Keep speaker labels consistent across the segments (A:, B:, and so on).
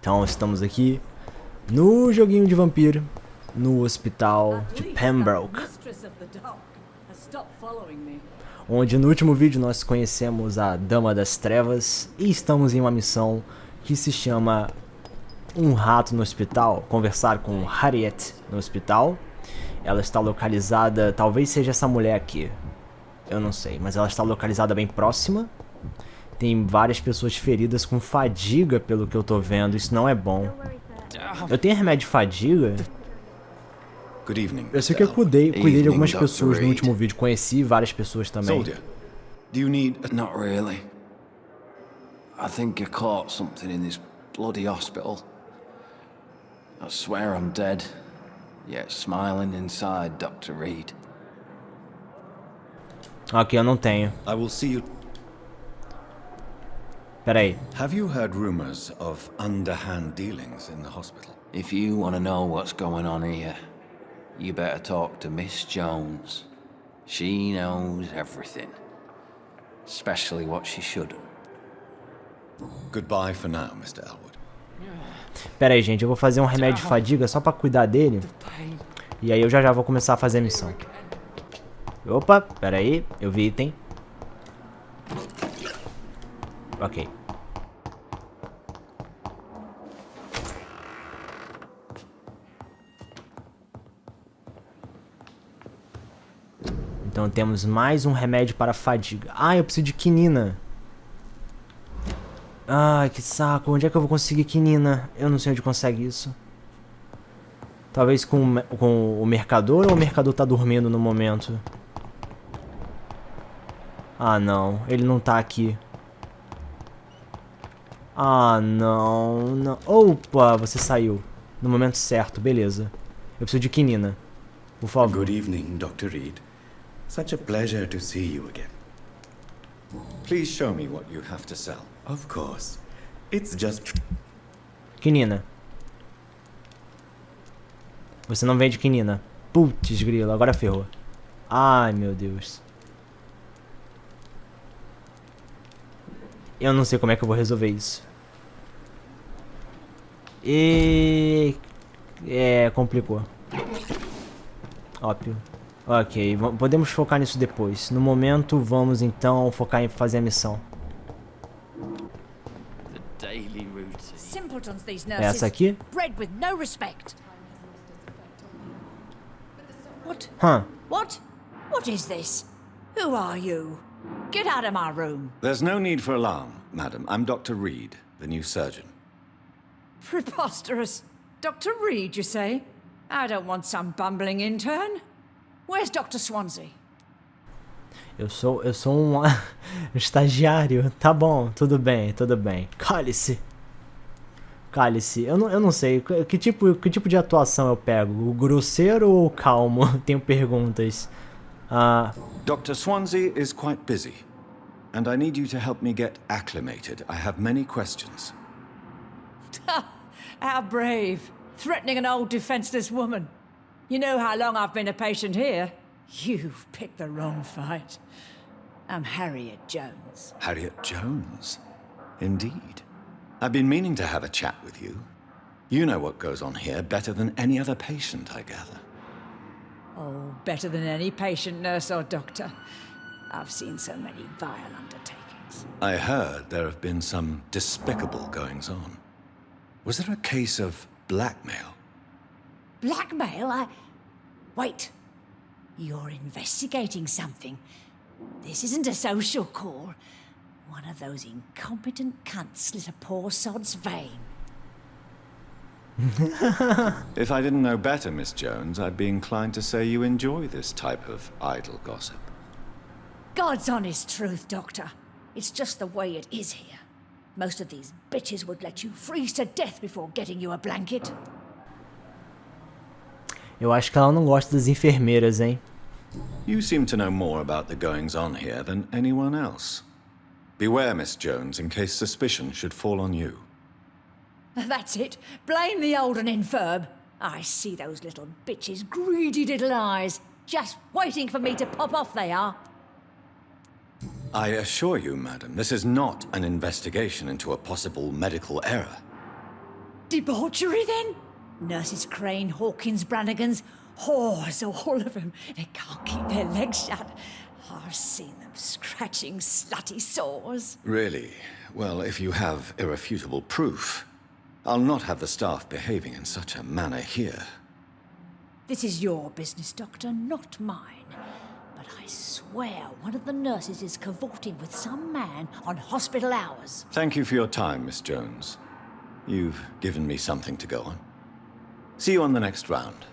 A: Então estamos aqui no joguinho de Vampyr, no hospital de Pembroke, onde no último vídeo nós conhecemos a Dama das Trevas e estamos em uma missão que se chama Um Rato no Hospital, conversar com Harriet no hospital. Ela está localizada, talvez seja essa mulher aqui, eu não sei, mas ela está localizada bem próxima. Tem várias pessoas feridas com fadiga, pelo que eu tô vendo. Isso não é bom. Eu tenho remédio de fadiga? Eu sei que eu cuidei de algumas pessoas no último vídeo. Conheci várias pessoas também.
B: Do you need... Not really. I think you caught something in this bloody hospital. I swear I'm dead. Yet smiling inside, Dr. Reed.
A: Ok, eu não tenho.
C: I will see you.
A: Peraí.
C: Have you heard rumors of underhand dealings in the hospital?
B: If you want to know what's going on here, you better talk to Miss Jones. She knows everything. Especially what she shouldn't.
C: Goodbye for now, Mr. Elwood.
A: Peraí, gente, eu vou fazer um remédio de fadiga só pra cuidar dele. E aí eu já vou começar a fazer a missão. Opa, peraí, eu vi item. Ok. Então temos mais um remédio para fadiga. Ah, eu preciso de quinina. Ai, que saco. Onde é que eu vou conseguir quinina? Eu não sei onde consegue isso. Talvez com o mercador, ou o mercador tá dormindo no momento? Ah, não. Ele não tá aqui. Ah, não, não. Opa, você saiu. No momento certo, beleza. Eu preciso de quinina. Por favor.
C: Good evening, Dr. Reed. Such a pleasure to see you again. Please show me what you have to sell. Of course. It's just...
A: Quinina. Você não vende quinina. Putz, grilo, agora ferrou. Ai, meu Deus. Eu não sei como é que eu vou resolver isso. Complicou. Óbvio. Ok, podemos focar nisso depois. No momento, vamos então focar em fazer a missão. Essa aqui?
D: What is this? Who are you? Get out of my room.
C: There's no need for alarm, madam. I'm Dr. Reed, the new surgeon.
D: Preposterous. Dr. Reed, you say? I don't want some bumbling intern. Where's Dr. Swansea?
A: Eu sou um estagiário. Tá bom, tudo bem, tudo bem. Cale-se. Cale-se. Eu não sei. Que tipo de atuação eu pego? O grosseiro ou o calmo? Tenho perguntas.
C: Dr. Swansea is quite busy, and I need you to help me get acclimated. I have many questions.
D: How brave. Threatening an old defenseless woman. You know how long I've been a patient here? You've picked the wrong fight. I'm Harriet Jones.
C: Harriet Jones? Indeed. I've been meaning to have a chat with you. You know what goes on here better than any other patient, I gather.
D: Oh, better than any patient, nurse or doctor. I've seen so many vile undertakings.
C: I heard there have been some despicable goings-on. Was there a case of blackmail?
D: Blackmail? Wait. You're investigating something. This isn't a social call. One of those incompetent cunts slit a poor sod's vein.
C: If I didn't know better, Miss Jones, I'd be inclined to say you enjoy this type of idle gossip.
D: God's honest truth, Doctor. It's just the way it is here. Most of these bitches would let you freeze to death before getting you a blanket.
A: Eu acho que ela não gosta das enfermeiras, hein?
C: You seem to know more about the goings-on here than anyone else. Beware, Miss Jones, in case suspicion should fall on you.
D: That's it. Blame the old and infirm. I see those little bitches' greedy little eyes. Just waiting for me to pop off they are.
C: I assure you, madam, this is not an investigation into a possible medical error.
D: debauchery then? Nurses Crane, Hawkins, Brannigans, whores, all of them. They can't keep their legs shut. I've seen them scratching slutty sores.
C: Really? Well, if you have irrefutable proof, I'll not have the staff behaving in such a manner here.
D: This is your business, Doctor, not mine. But I swear one of the nurses is cavorting with some man on hospital hours.
C: Thank you for your time, Miss Jones. You've given me something to go on. See you on the next round.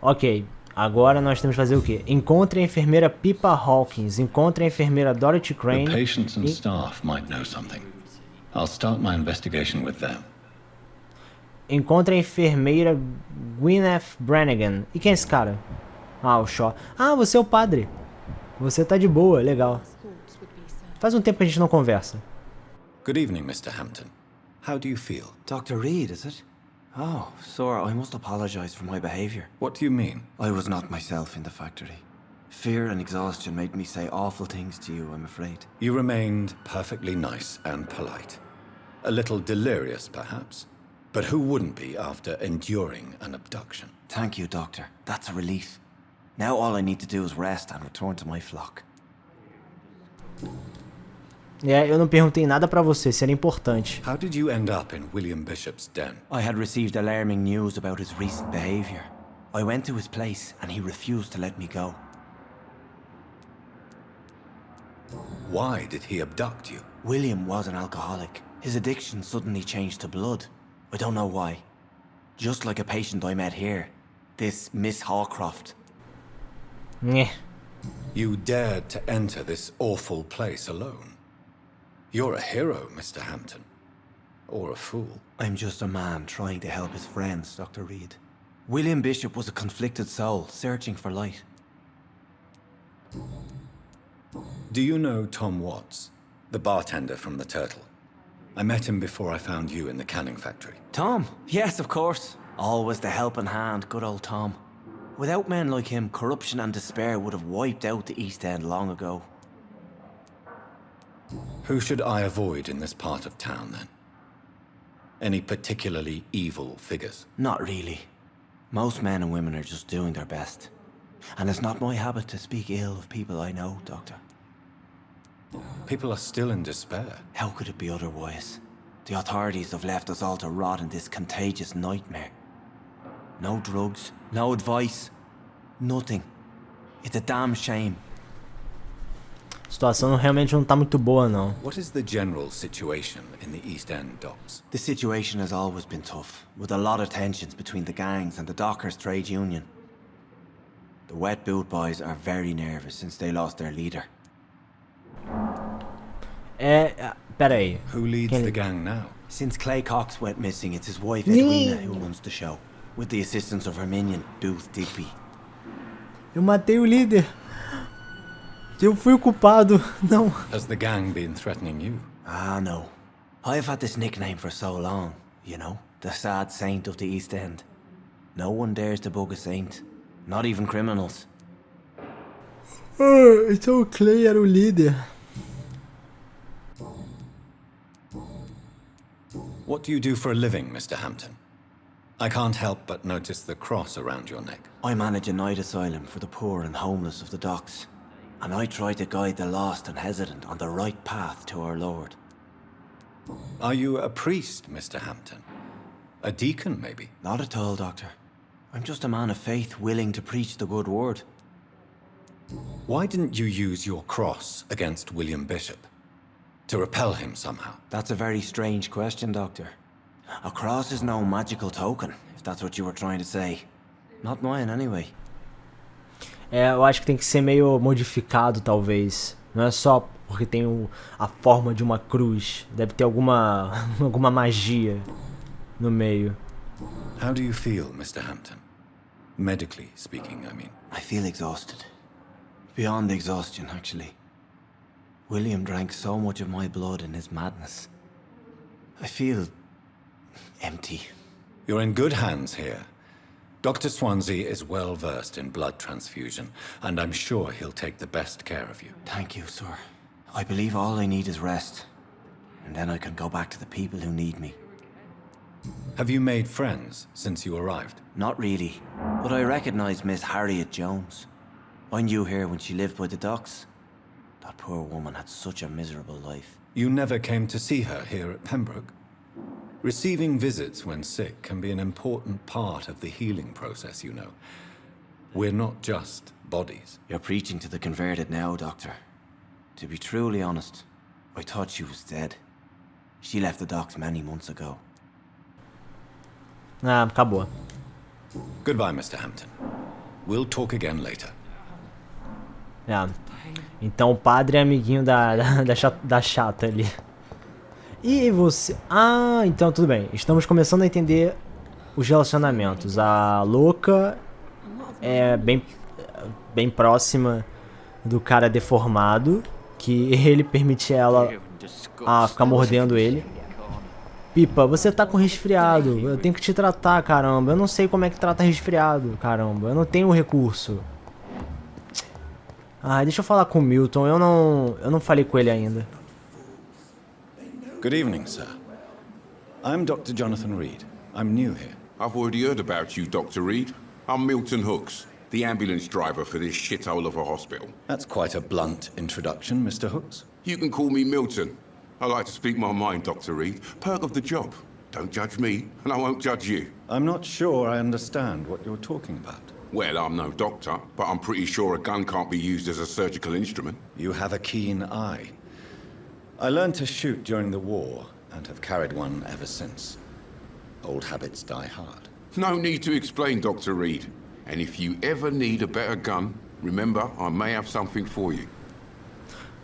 A: Ok, agora nós temos que fazer o quê? Encontre a enfermeira Pippa Hawkins, encontre a enfermeira Dorothy Crane.
C: The patients and staff might know something. I'll start my investigation with them.
A: Encontre a enfermeira Gwyneth Brannigan. E quem é esse cara? Ah, o Shaw. Ah, você é o padre. Você tá de boa, legal. Faz um tempo que a gente não conversa.
C: Good evening, Mr. Hampton. How do you feel?
E: Dr. Reed, is it? Oh, sir, I must apologize for my behavior.
C: What do you mean?
E: I was not myself in the factory. Fear and exhaustion made me say awful things to you, I'm afraid.
C: You remained perfectly nice and polite. A little delirious, perhaps. But who wouldn't be after enduring an abduction?
E: Thank you, Doctor. That's a relief. Now all I need to do is rest and return to my flock.
A: Eu não perguntei nada pra você, seria importante.
C: How did you end up in William Bishop's den?
E: I had received alarming news about his recent behavior. I went to his place and he refused to let me go.
C: Why did he abduct you?
E: William was an alcoholic. His addiction suddenly changed to blood. I don't know why. Just like a patient I met here. This Miss Hawcroft.
A: Nhé.
C: You dared to enter this awful place alone. You're a hero, Mr. Hampton. Or a fool.
E: I'm just a man trying to help his friends, Dr. Reed. William Bishop was a conflicted soul, searching for light.
C: Do you know Tom Watts, the bartender from the Turtle? I met him before I found you in the canning factory.
E: Tom? Yes, of course. Always the helping hand, good old Tom. Without men like him, corruption and despair would have wiped out the East End long ago.
C: Who should I avoid in this part of town, then? Any particularly evil figures?
E: Not really. Most men and women are just doing their best. And it's not my habit to speak ill of people I know, Doctor.
C: People are still in despair.
E: How could it be otherwise? The authorities have left us all to rot in this contagious nightmare. No drugs, no advice, nothing. It's a damn shame.
A: A situação realmente não tá muito boa, não.
C: What is the general situation in the East End docks?
E: The situation has always been tough, with a lot of tensions between the gangs and the dockers' trade union. The wet boot boys are very nervous since they lost their leader.
A: Pera aí.
C: Who leads the gang now?
E: Since Clay Cox went missing, it's his wife Edwina who runs the show, with the assistance of her minion, Booth Digby.
A: Eu matei o líder. Eu fui o culpado. Não.
C: Has the gang been threatening you?
E: Ah, no. I've had this nickname for so long, you know, the sad saint of the East End. No one dares to bug a saint, not even criminals.
A: Então o Clay era o líder.
C: What do you do for a living, Mr. Hampton? I can't help but notice the cross around your neck.
E: I manage a night asylum for the poor and homeless of the docks, and I try to guide the lost and hesitant on the right path to our Lord.
C: Are you a priest, Mr. Hampton? A deacon, maybe?
E: Not at all, Doctor. I'm just a man of faith willing to preach the good word.
C: Why didn't you use your cross against William Bishop? To repel him somehow?
E: That's a very strange question, Doctor. A cross is no magical token, if that's what you were trying to say. Not mine, anyway.
A: Eu acho que tem que ser meio modificado, talvez. Não é só porque tem a forma de uma cruz. Deve ter alguma magia no meio.
C: How do you feel, Mr. Hampton? Medically speaking, I mean.
E: I feel exhausted. Beyond exhaustion, actually. William drank so much of my blood in his madness. I feel empty.
C: You're in good hands here. Dr. Swansea is well versed in blood transfusion, and I'm sure he'll take the best care of you.
E: Thank you, sir. I believe all I need is rest. and then I can go back to the people who need me.
C: Have you made friends since you arrived?
E: Not really, but I recognize Miss Harriet Jones. I knew her when she lived by the docks. That poor woman had such a miserable life.
C: You never came to see her here at Pembroke? Receiving visits when sick can be an important part of the healing process, you know. We're not just bodies.
E: You're preaching to the converted now, Doctor. To be truly honest, I thought she was dead. She left the docks many months ago.
A: Ah, acabou.
C: Goodbye, Mr. Hampton. We'll talk again later.
A: É. Então o padre é amiguinho da chata ali. E você... Ah, então tudo bem. Estamos começando a entender os relacionamentos. A louca é bem próxima do cara deformado, que ele permite ela a ficar mordendo ele. Pipa, você tá com resfriado. Eu tenho que te tratar, caramba. Eu não sei como é que trata resfriado, caramba. Eu não tenho recurso. Ah, deixa eu falar com o Milton. Eu não falei com ele ainda.
C: Good evening, sir. I'm Dr. Jonathan Reed. I'm new here.
F: I've already heard about you, Dr. Reed. I'm Milton Hooks, the ambulance driver for this shithole of a hospital.
C: That's quite a blunt introduction, Mr. Hooks.
F: You can call me Milton. I like to speak my mind, Dr. Reed. Perk of the job. Don't judge me, and I won't judge you.
C: I'm not sure I understand what you're talking about.
F: Well, I'm no doctor, but I'm pretty sure a gun can't be used as a surgical instrument.
C: You have a keen eye. I learned to shoot during the war, and have carried one ever since. Old habits die hard.
F: No need to explain, Dr. Reed. And if you ever need a better gun, remember, I may have something for you.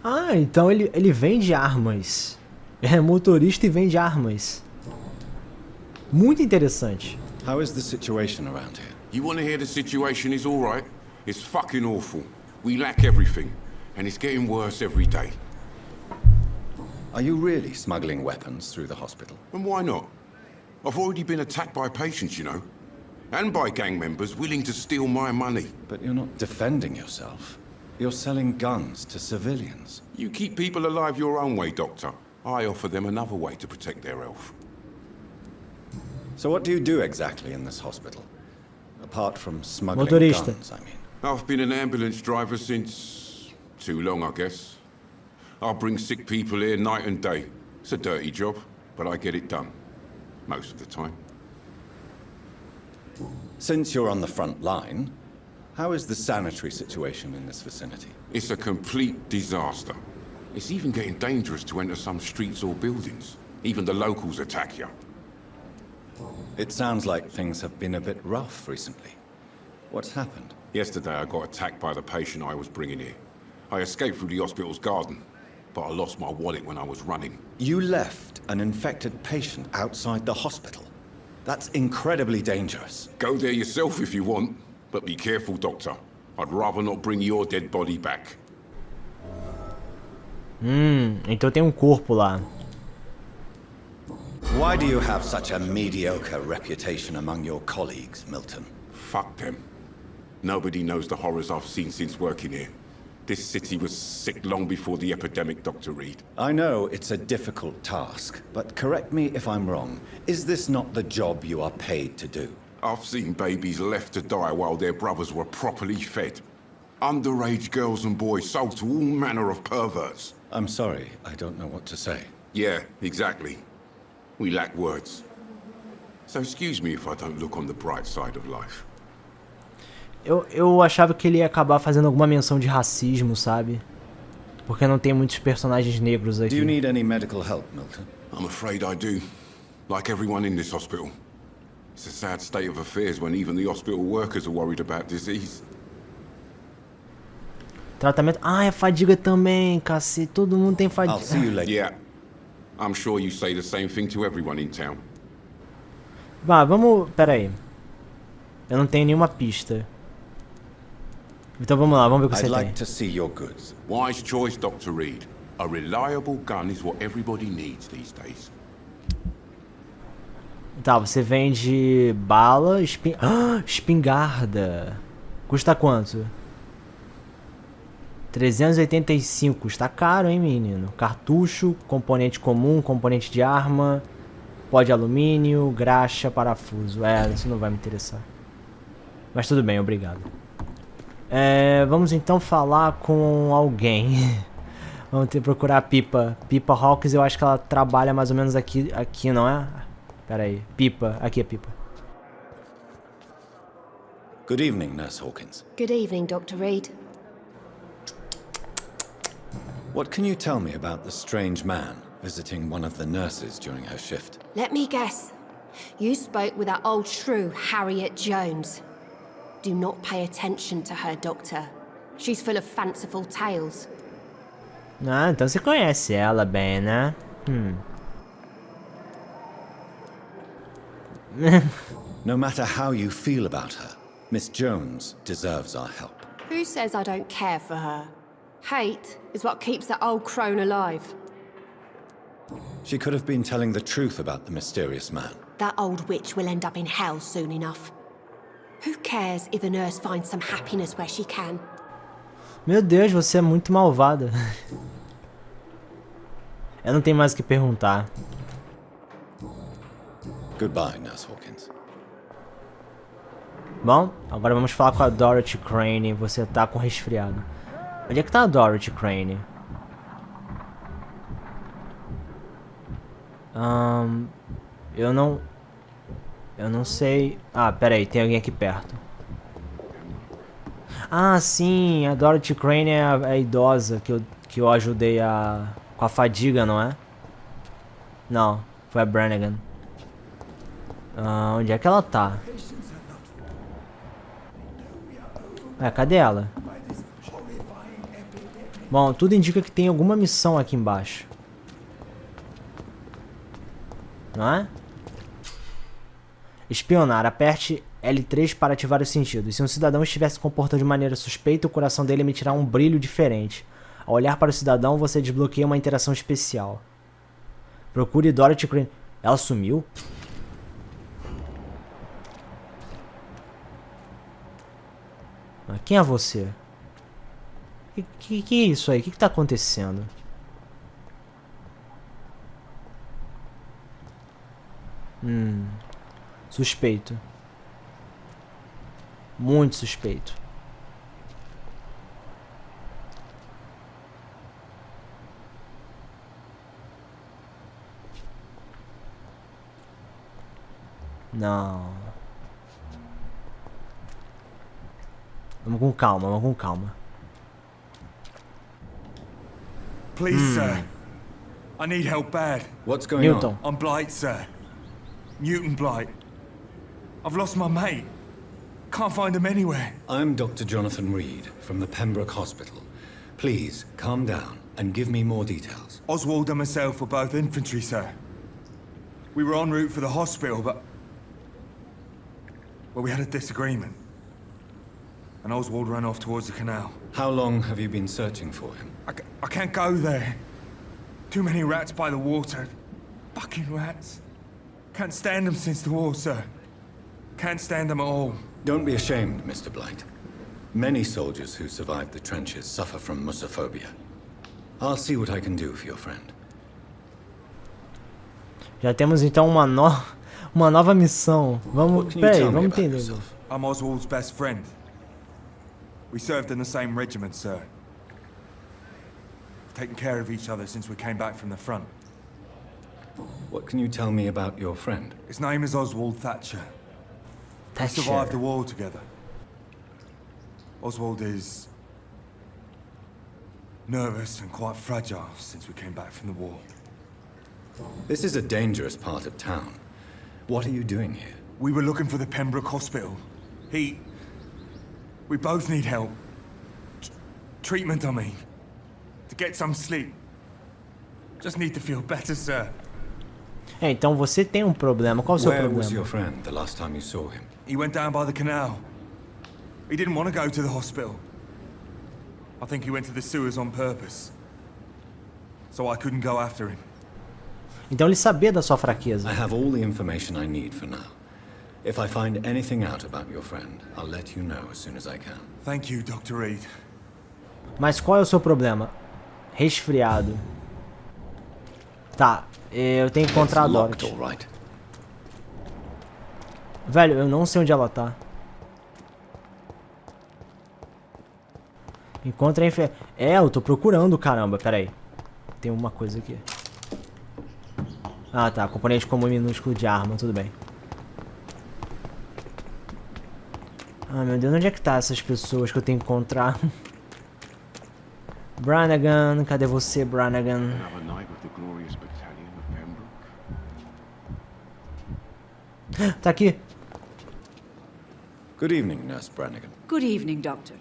A: Ah, então ele vende armas. É motorista e vende armas. Muito interessante.
C: How is the situation around here?
F: You want to hear the situation is all right? It's fucking awful. We lack everything, and it's getting worse every day.
C: Are you really smuggling weapons through the hospital?
F: And why not? I've already been attacked by patients, you know. And by gang members willing to steal my money.
C: But you're not defending yourself. You're selling guns to civilians.
F: You keep people alive your own way, Doctor. I offer them another way to protect their health.
C: So what do you do exactly in this hospital? Apart from smuggling
A: Motorista.
C: guns, I mean.
F: I've been an ambulance driver since... too long, I guess. I bring sick people here night and day. It's a dirty job, but I get it done. Most of the time.
C: Since you're on the front line, how is the sanitary situation in this vicinity?
F: It's a complete disaster. It's even getting dangerous to enter some streets or buildings. Even the locals attack you.
C: It sounds like things have been a bit rough recently. What's happened?
F: Yesterday I got attacked by the patient I was bringing here. I escaped through the hospital's garden, but I lost my wallet when I was running.
C: You left an infected patient outside the hospital? That's incredibly dangerous.
F: Go there yourself if you want, but be careful, Doctor. I'd rather not bring your dead body back.
A: Então tem corpo lá.
C: Why do you have such a mediocre reputation among your colleagues, Milton?
F: Fuck them. Nobody knows the horrors I've seen since working here. This city was sick long before the epidemic, Dr. Reed.
C: I know it's a difficult task, but correct me if I'm wrong. Is this not the job you are paid to do?
F: I've seen babies left to die while their brothers were properly fed. Underage girls and boys sold to all manner of perverts.
C: I'm sorry, I don't know what to say.
F: Yeah, exactly. We lack words. So excuse me if I don't look on the bright side of life.
A: Eu achava que ele ia acabar fazendo alguma menção de racismo, sabe? Porque não tem muitos personagens negros aqui.
C: Do you need any medical help, Milton?
F: I'm afraid I do. Like everyone in this hospital. It's a sad state of affairs when even the hospital workers are worried about disease.
A: Tratamento... Ah, é fadiga também, cacete. Todo mundo tem
C: I'll
A: fadiga.
C: see you later.
F: Yeah. I'm sure you say the same thing to everyone in town.
A: Vamos... Pera aí. Eu não tenho nenhuma pista. Então vamos lá, vamos ver o que
C: I'd
A: você
C: like
A: tem.
C: to see your goods.
F: Wise choice, Dr. Reed. A reliable gun is what everybody needs these days.
A: Tá, você vende bala, espingarda. Custa quanto? 385. Está caro, hein, menino? Cartucho, componente comum, componente de arma, pó de alumínio, graxa, parafuso. Isso não vai me interessar. Mas tudo bem, obrigado. Vamos então falar com alguém. Vamos ter que procurar a Pipa. Pipa Hawkins, eu acho que ela trabalha mais ou menos aqui, não é? Pera aí. Pipa. Aqui é Pipa.
C: Good evening, Nurse Hawkins.
G: Good evening, Dr. Reed.
C: What can you tell me about the strange man visiting one of the nurses during her shift?
G: Let me guess. You spoke with that old shrew, Harriet Jones. Do not pay attention to her, Doctor. She's full of fanciful tales.
A: Ah, então você conhece ela bem, né?
C: No matter how you feel about her, Miss Jones deserves our help.
G: Who says I don't care for her? Hate is what keeps that old crone alive.
C: She could have been telling the truth about the mysterious man.
G: That old witch will end up in hell soon enough. Who cares if a nurse finds some happiness where she can?
A: Meu Deus, você é muito malvada. Eu não tenho mais o que perguntar.
C: Goodbye, Nurse Hawkins.
A: Bom, agora vamos falar com a Dorothy Crane. Você tá com resfriado. Onde é que tá a Dorothy Crane? Eu não sei. Ah, pera aí, tem alguém aqui perto. Ah, sim, a Dorothy Crane é a idosa que eu ajudei com a fadiga, não é? Não, foi a Brannigan. Onde é que ela tá? Cadê ela? Bom, tudo indica que tem alguma missão aqui embaixo. Não é? Espionar. Aperte L3 para ativar os sentidos. Se um cidadão estiver se comportando de maneira suspeita, o coração dele emitirá um brilho diferente. Ao olhar para o cidadão, você desbloqueia uma interação especial. Procure Dorothy Crane. Ela sumiu? Quem é você? Que é isso aí? O que tá acontecendo? Suspeito. Muito suspeito. Não. Vamos com calma, vamos com calma.
H: Please, sir. I need help bad.
C: What's going
A: Newton.
C: on?
H: I'm Blight, sir. Newton Blight. I've lost my mate. Can't find him anywhere.
C: I'm Dr. Jonathan Reed from the Pembroke Hospital. Please, calm down and give me more details.
H: Oswald and myself were both infantry, sir. We were en route for the hospital, but... well, we had a disagreement. And Oswald ran off towards the canal.
C: How long have you been searching for him?
H: I can't go there. Too many rats by the water. Fucking rats. Can't stand them since the war, sir. Can't stand them at all.
C: Don't be ashamed, Mr. Blight. Many soldiers who survived the trenches suffer from musophobia. I'll see what I can do for your friend.
A: Já temos então uma nova missão. Vamos, peraí, vamos entender.
H: I'm Oswald's best friend. We served in the same regiment, sir. We've taken care of each other since we came back from the front.
C: What can you tell me about your friend?
H: His name is Oswald Thatcher. We survived the war together. Oswald is nervous and quite fragile since we came back from the war.
C: This is a dangerous part of town. What are you doing here?
H: We were looking for the Pembroke Hospital. We both need help. Treatment, I mean. To get some sleep. Just need to feel better, sir.
A: Então você tem um problema. Qual é o seu
C: Where
A: problema?
C: was your friend the last time you saw him?
H: He went down by the canal. He didn't want to go to the hospital. I think he went to the sewers on purpose. So I couldn't go after him.
A: Então ele sabia da sua fraqueza.
C: I have all the information I need for now. If I find anything out about your friend, I'll let you know as soon as I can.
H: Thank you, Dr. Reed.
A: Mas qual é o seu problema? Resfriado. Tá, eu tenho que encontrar a Dorothy. Velho, eu não sei onde ela tá. Encontra a enfermeira. É, eu tô procurando, caramba, pera aí. Tem uma coisa aqui. Ah, tá, componente comum minúsculo de arma, tudo bem. Ah, meu Deus, onde é que tá essas pessoas que eu tenho que encontrar? Brannigan, cadê você, Brannigan? Tá aqui.
C: Good evening, Nurse Brannigan.
I: Good evening, Doctor.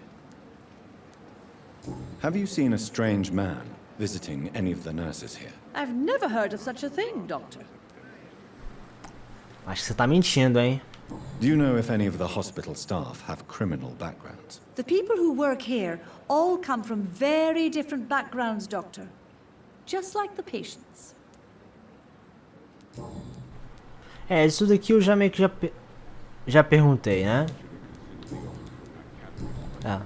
C: Have you seen a strange man visiting any of the nurses here?
I: I've never heard of such a thing, Doctor.
A: Acho que você tá mentindo, hein?
C: Do you know if any of the hospital staff have criminal backgrounds?
I: The people who work here all come from very different backgrounds, Doctor. Just like the patients.
A: É, isso daqui eu já meio que já perguntei, né? Ah.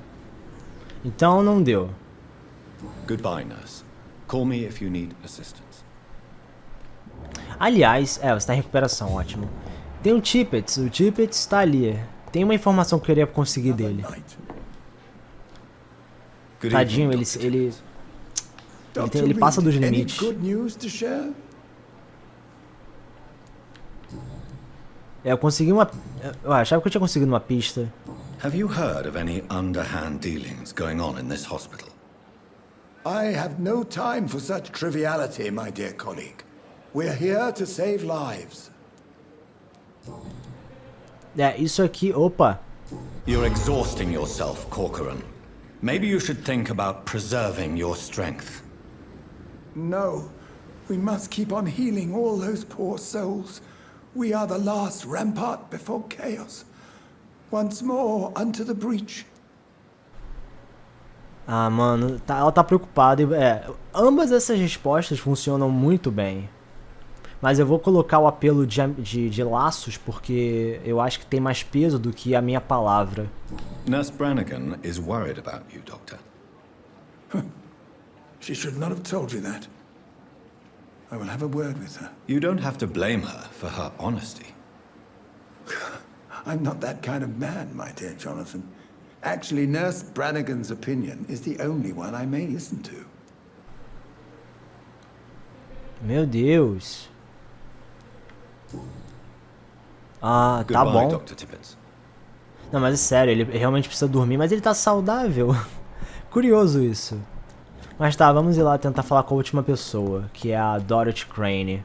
A: Então não deu.
C: Goodbye, nurse. Call me if you need assistance.
A: Aliás, você tá em recuperação, ótimo. Tem o Tippets tá ali. Tem uma informação que eu queria conseguir dele. Tadinho, ele passa dos limites. Eu consegui uma... Eu achava que eu tinha conseguido uma pista.
C: Have you heard of any underhand dealings going on in this hospital?
J: I have no time for such triviality, my dear colleague. We're here to save lives.
A: É, isso aqui... Opa!
C: You're exhausting yourself, Corcoran. Maybe you should think about preserving your strength.
J: No. We must keep on healing all those poor souls. We are the last rampart before chaos. Once more, unto the breach.
A: Ah, mano, ela tá preocupada. Ambas essas respostas funcionam muito bem. Mas eu vou colocar o apelo de laços porque eu acho que tem mais peso do que a minha palavra.
C: Nurse Brannigan is worried about you, Doctor.
J: She should not have told you that. I will have a word with her.
C: You don't have to blame her for her honesty.
J: I'm not that kind of man, my dear Jonathan. Actually, Nurse Brannigan's opinion is the only one I may listen to.
A: Meu Deus. Ah, tá bom.
C: Dr. Tippets.
A: Não, mas é sério, ele realmente precisa dormir, mas ele tá saudável. Curioso isso. Mas tá, vamos ir lá tentar falar com a última pessoa, que é a Dorothy Crane.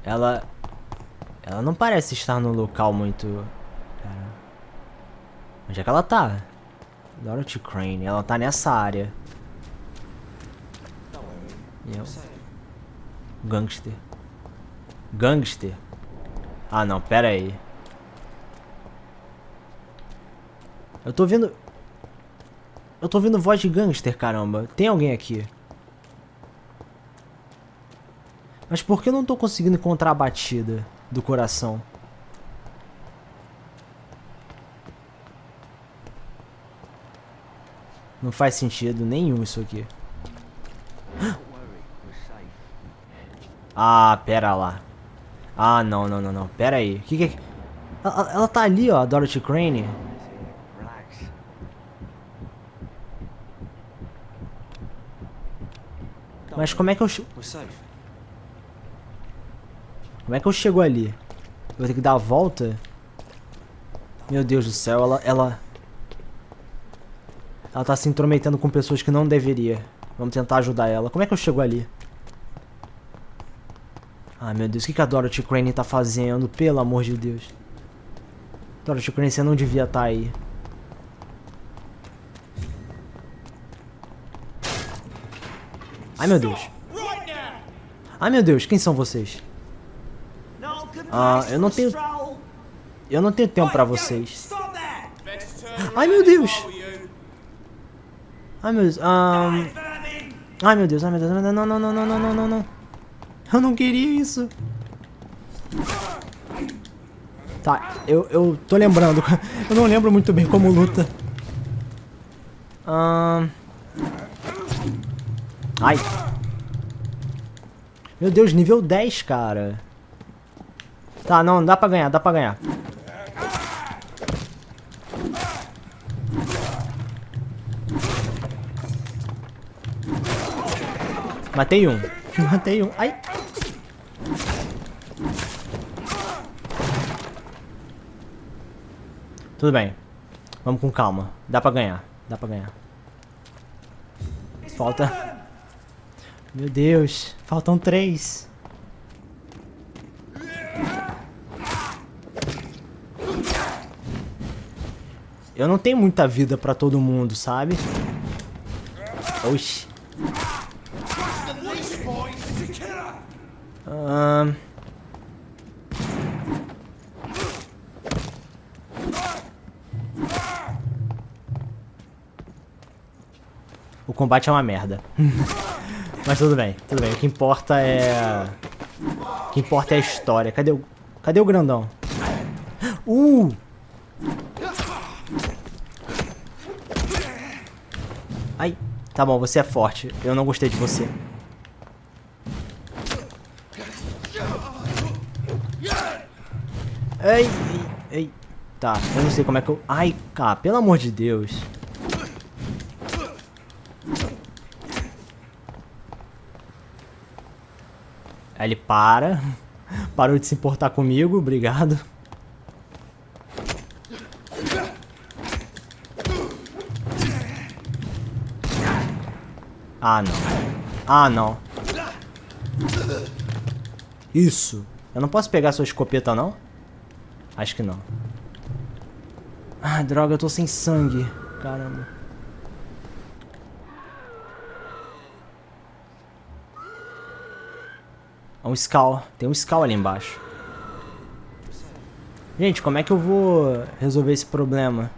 A: Ela não parece estar num local muito... Pera. Onde é que ela tá? Dorothy Crane, ela tá nessa área. Gangster. Gangster? Ah não, pera aí. Eu tô ouvindo voz de gangster, caramba. Tem alguém aqui? Mas por que eu não tô conseguindo encontrar a batida do coração? Não faz sentido nenhum isso aqui. Ah, pera lá. Ah, não. Pera aí. Que é... Ela tá ali, ó, a Dorothy Crane. Mas como é que eu... Como é que eu chego ali? Eu vou ter que dar a volta? Meu Deus do céu, ela tá se intrometendo com pessoas que não deveria. Vamos tentar ajudar ela. Como é que eu chego ali? Ai, meu Deus, o que a Dorothy Crane tá fazendo? Pelo amor de Deus. Dorothy Crane, você não devia estar aí. Ai, meu Deus. Ai, meu Deus, quem são vocês? Ah, eu não tenho tempo pra vocês. Ai, meu Deus. Ai, meu Deus. Ai, meu Deus, não. Eu não queria isso. Tá, eu tô lembrando. Eu não lembro muito bem como luta. Ai. Meu Deus, nível 10, cara. Tá, não, dá pra ganhar, dá pra ganhar. Matei um. Matei um. Ai. Tudo bem. Vamos com calma. Dá pra ganhar. Dá pra ganhar. Falta... Meu Deus. Faltam 3. Eu não tenho muita vida pra todo mundo, sabe? Oxi. O combate é uma merda. Mas tudo bem, tudo bem. O que importa é... O que importa é a história. Cadê o grandão? Ai, tá bom, você é forte. Eu não gostei de você. Ei, ei. Tá, eu não sei como é que eu... Ai, cara, pelo amor de Deus. Aí ele para. Parou de se importar comigo, obrigado. Ah, não. Ah, não. Isso. Eu não posso pegar sua escopeta, não? Acho que não. Ah, droga, eu tô sem sangue. Caramba. É um Skull. Tem um Skull ali embaixo. Gente, como é que eu vou resolver esse problema?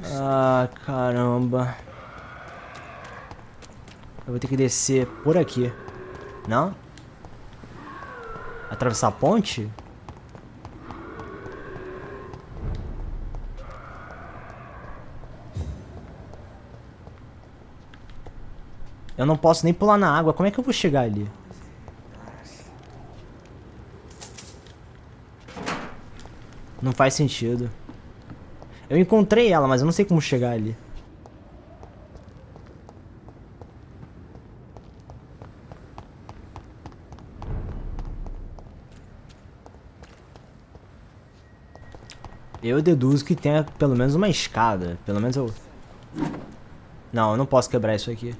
A: Ah, caramba. Eu vou ter que descer por aqui. Não? Atravessar a ponte? Eu não posso nem pular na água. Como é que eu vou chegar ali? Não faz sentido. Eu encontrei ela, mas eu não sei como chegar ali. Eu deduzo que tenha pelo menos uma escada. Pelo menos eu... Não, eu não posso quebrar isso aqui.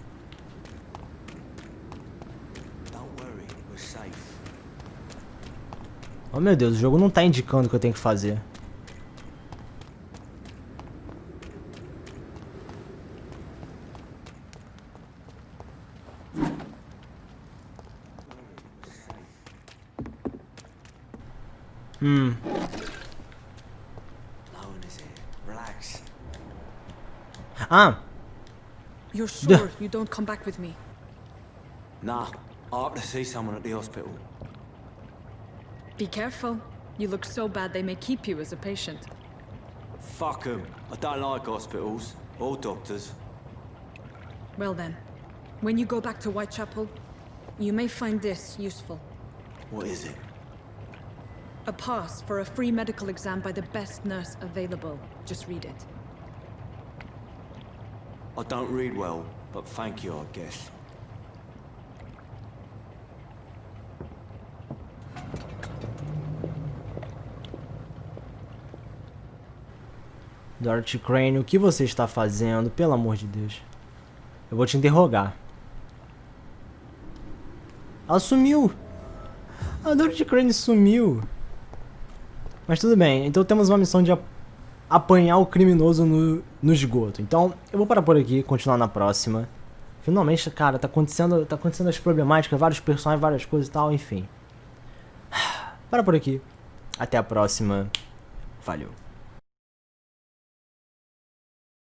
A: Oh meu Deus, o jogo não tá indicando o que eu tenho que fazer. Ah!
K: You're sure you don't come back with me?
E: Nah, I have to see someone at the hospital.
K: Be careful. You look so bad they may keep you as a patient.
E: Fuck 'em. I don't like hospitals or doctors.
K: Well then, when you go back to Whitechapel, you may find this useful.
E: What is it?
K: A pass for a free medical exam by the best nurse available. Just read it.
E: I don't read well, but thank you, I guess.
A: Dorothy Crane, o que você está fazendo? Pelo amor de Deus. Eu vou te interrogar. Ela sumiu. A Dorothy Crane sumiu. Mas tudo bem. Então temos uma missão de apanhar o criminoso no esgoto. Então eu vou parar por aqui, continuar na próxima. Finalmente, cara, tá acontecendo as problemáticas, vários personagens, várias coisas e tal, enfim. Para por aqui. Até a próxima. Valeu.